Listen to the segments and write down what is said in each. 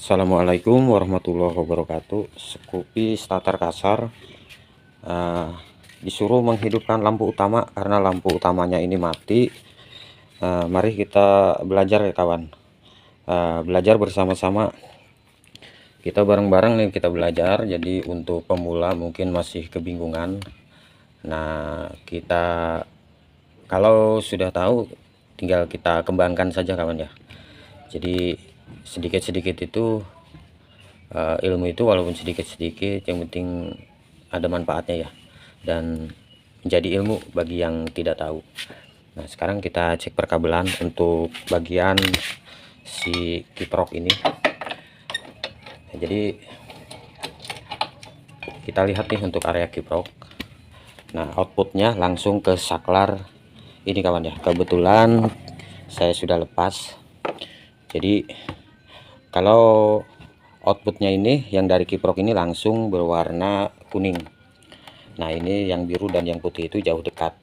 Assalamualaikum warahmatullahi wabarakatuh. Scoopy starter kasar disuruh menghidupkan lampu utama karena lampu utamanya ini mati. Mari kita belajar ya kawan, belajar bersama-sama, kita bareng-bareng nih kita belajar. Jadi untuk pemula mungkin masih kebingungan, nah kita kalau sudah tahu tinggal kita kembangkan saja kawan ya. Jadi sedikit-sedikit itu ilmu itu walaupun sedikit-sedikit yang penting ada manfaatnya ya, dan menjadi ilmu bagi yang tidak tahu. Nah sekarang kita cek perkabelan untuk bagian si kiprok ini. Nah, jadi kita lihat nih untuk area kiprok. Nah outputnya langsung ke saklar ini kawan ya, kebetulan saya sudah lepas. Jadi kalau outputnya ini yang dari kiprok ini langsung berwarna kuning. Nah ini yang biru dan yang putih itu jauh dekat,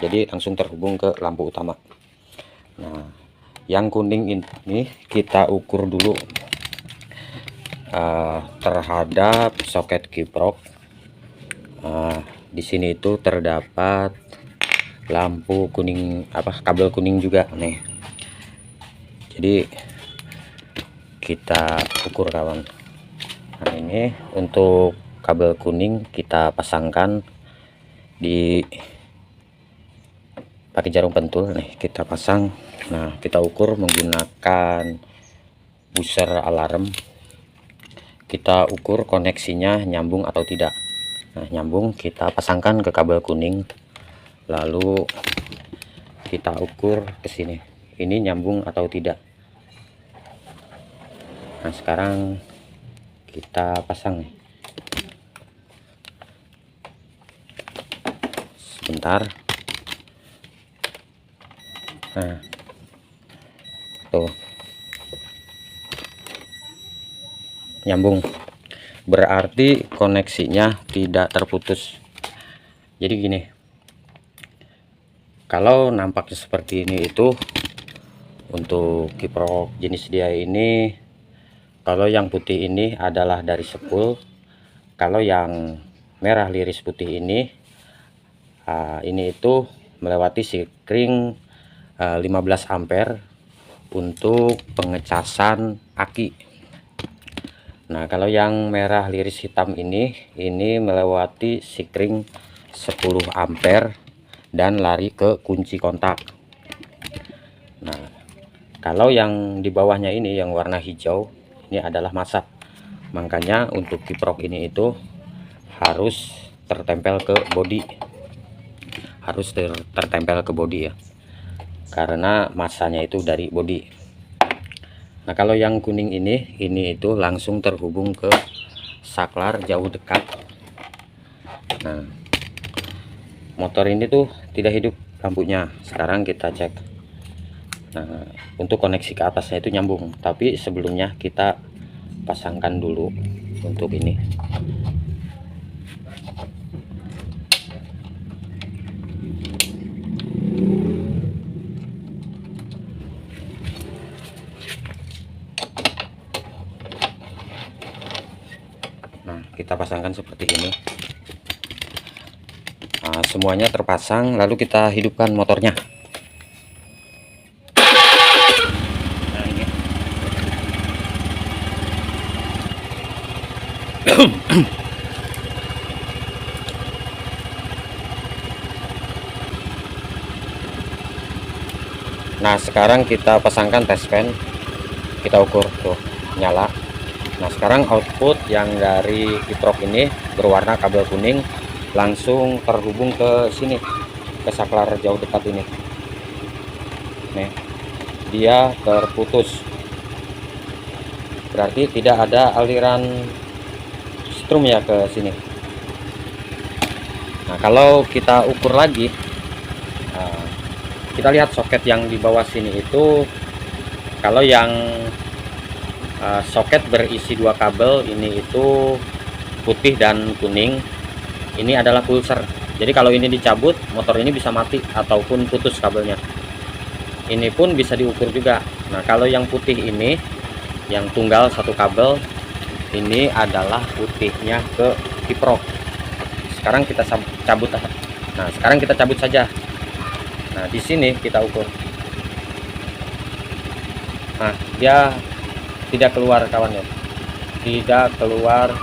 jadi langsung terhubung ke lampu utama. Nah yang kuning ini kita ukur dulu terhadap soket kiprok. Di sini itu terdapat lampu kuning, kabel kuning juga nih. Jadi kita ukur kawan. Nah ini untuk kabel kuning kita pasangkan di pakai jarum pentul nih, kita pasang. Nah kita ukur menggunakan buzzer alarm. Kita ukur koneksinya nyambung atau tidak. Nah nyambung, kita pasangkan ke kabel kuning, lalu kita ukur ke sini, ini nyambung atau tidak. Nah sekarang kita pasang nih. Sebentar. Nah tuh nyambung, berarti koneksinya tidak terputus. Jadi gini, kalau nampaknya seperti ini itu untuk kiprok jenis dia ini. Kalau yang putih ini adalah dari spool, kalau yang merah liris putih ini itu melewati sikring 15 ampere untuk pengecasan aki. Nah kalau yang merah liris hitam ini melewati sikring 10 ampere dan lari ke kunci kontak. Nah kalau yang di bawahnya ini yang warna hijau ini adalah masa. Makanya untuk kiprok ini itu harus tertempel ke bodi, harus tertempel ke bodi ya, karena masanya itu dari bodi. Nah kalau yang kuning ini itu langsung terhubung ke saklar jauh dekat. Nah motor ini tuh tidak hidup lampunya. Sekarang kita cek. Nah untuk koneksi ke atasnya itu nyambung, tapi sebelumnya kita pasangkan dulu untuk ini. Nah kita pasangkan seperti ini. Nah, semuanya terpasang, lalu kita hidupkan motornya. Nah sekarang kita pasangkan test fan, kita ukur tuh nyala. Nah sekarang output yang dari kiprok ini berwarna kabel kuning langsung terhubung ke sini, ke saklar jauh dekat ini nih, dia terputus, berarti tidak ada aliran strum ya ke sini. Nah kalau kita ukur lagi, kita lihat soket yang di bawah sini itu, kalau yang soket berisi dua kabel ini itu putih dan kuning, ini adalah pulser. Jadi kalau ini dicabut, motor ini bisa mati ataupun putus kabelnya. Ini pun bisa diukur juga. Nah kalau yang putih ini yang tunggal satu kabel. Ini adalah putihnya ke kiprok. Sekarang kita cabut. Nah, sekarang kita cabut saja. Nah, di sini kita ukur. Nah, dia tidak keluar kawan ya, tidak keluar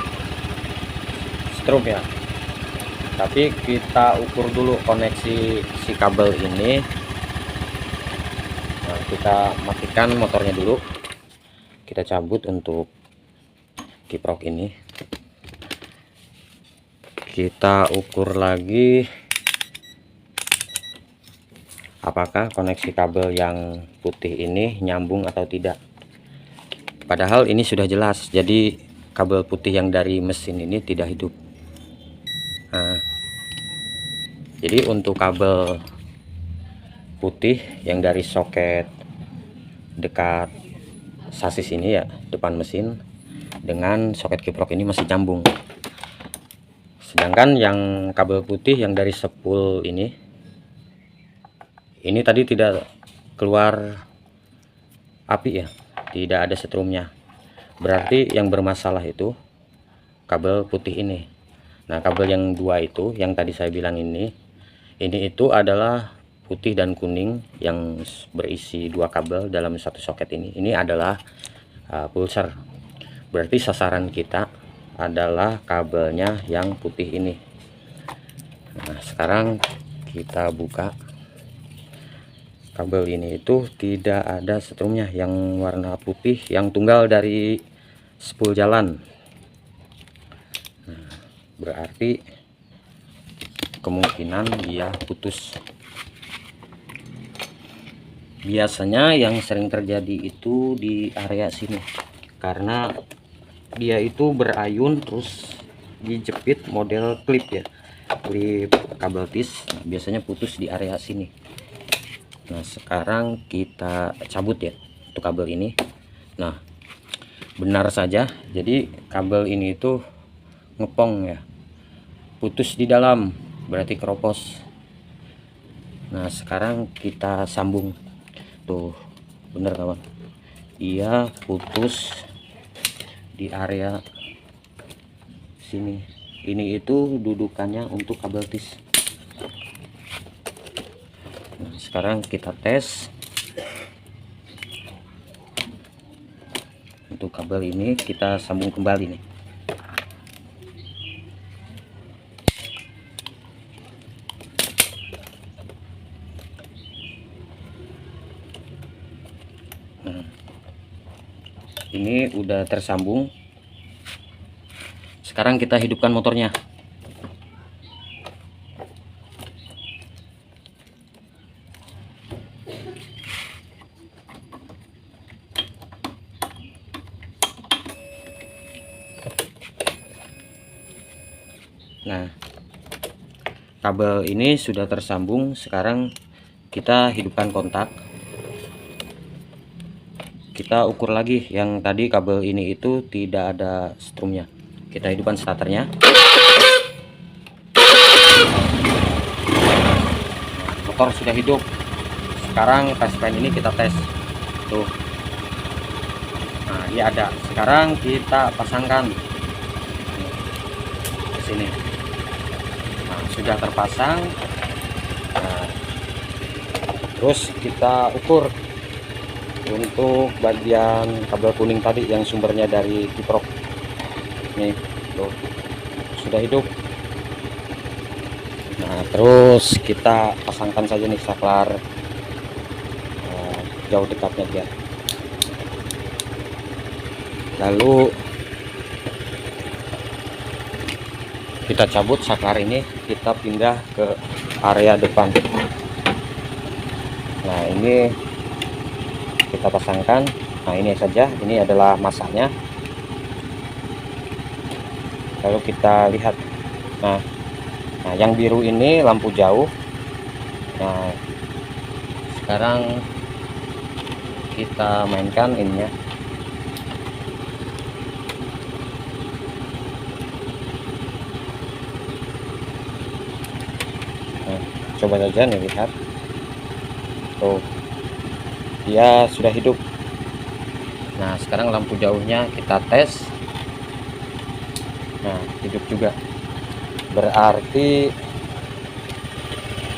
strum ya. Tapi kita ukur dulu koneksi si kabel ini. Nah, kita matikan motornya dulu. Kita cabut untuk kiprok ini. Kita ukur lagi apakah koneksi kabel yang putih ini nyambung atau tidak. Padahal ini sudah jelas, jadi kabel putih yang dari mesin ini tidak hidup. Nah, jadi untuk kabel putih yang dari soket dekat sasis ini ya, depan mesin, dengan soket kiprok ini masih nyambung. Sedangkan yang kabel putih yang dari spool ini tadi tidak keluar api ya, tidak ada setrumnya. Berarti yang bermasalah itu kabel putih ini. Nah, kabel yang dua itu yang tadi saya bilang ini itu adalah putih dan kuning yang berisi dua kabel dalam satu soket ini. Ini adalah pulser. Berarti sasaran kita adalah kabelnya yang putih ini. Nah, sekarang kita buka. Kabel ini itu tidak ada setrumnya yang warna putih yang tunggal dari spool jalan. Nah, berarti kemungkinan dia putus. Biasanya yang sering terjadi itu di area sini, karena dia itu berayun terus dijepit model klip ya, klip kabel tis. Nah, biasanya putus di area sini. Nah, sekarang kita cabut ya untuk kabel ini. Nah, benar saja, jadi kabel ini itu ngepong ya, putus di dalam, berarti keropos. Nah, sekarang kita sambung. Tuh, bener kawan, iya putus di area sini. Ini itu dudukannya untuk kabel tis. Nah, sekarang kita tes untuk kabel ini, kita sambung kembali nih. Nah, ini udah tersambung. Sekarang kita hidupkan motornya. Nah, kabel ini sudah tersambung. Sekarang kita hidupkan kontak. Kita ukur lagi, yang tadi kabel ini itu tidak ada strumnya. Kita hidupkan starternya. Motor sudah hidup. Sekarang touchpen ini kita tes. Tuh. Nah, dia ada. Sekarang kita pasangkan ke sini. Nah, sudah terpasang. Nah, terus kita ukur untuk bagian kabel kuning tadi yang sumbernya dari kiprok. Nih, tuh, sudah hidup. Nah, terus kita pasangkan saja nih saklar jauh dekatnya dia. Lalu kita cabut saklar ini, kita pindah ke area depan. Nah, ini kita pasangkan. Nah, ini saja, ini adalah masanya. Lalu kita lihat. Nah, yang biru ini lampu jauh. Nah, sekarang kita mainkan ininya. Nah, coba saja nih, lihat. Tuh, dia sudah hidup. Nah, Nah, sekarang lampu jauhnya kita tes. Nah, hidup juga. Berarti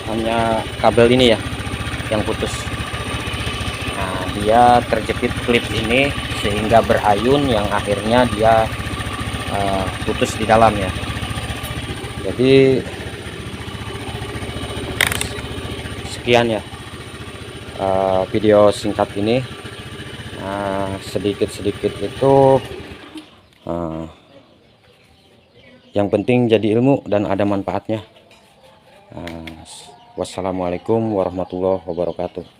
hanya kabel ini ya yang putus. Nah, dia terjepit klip ini sehingga berayun, yang akhirnya dia putus di dalam ya. Jadi sekian ya video singkat ini. Sedikit-sedikit itu yang penting jadi ilmu dan ada manfaatnya. Wassalamualaikum warahmatullahi wabarakatuh.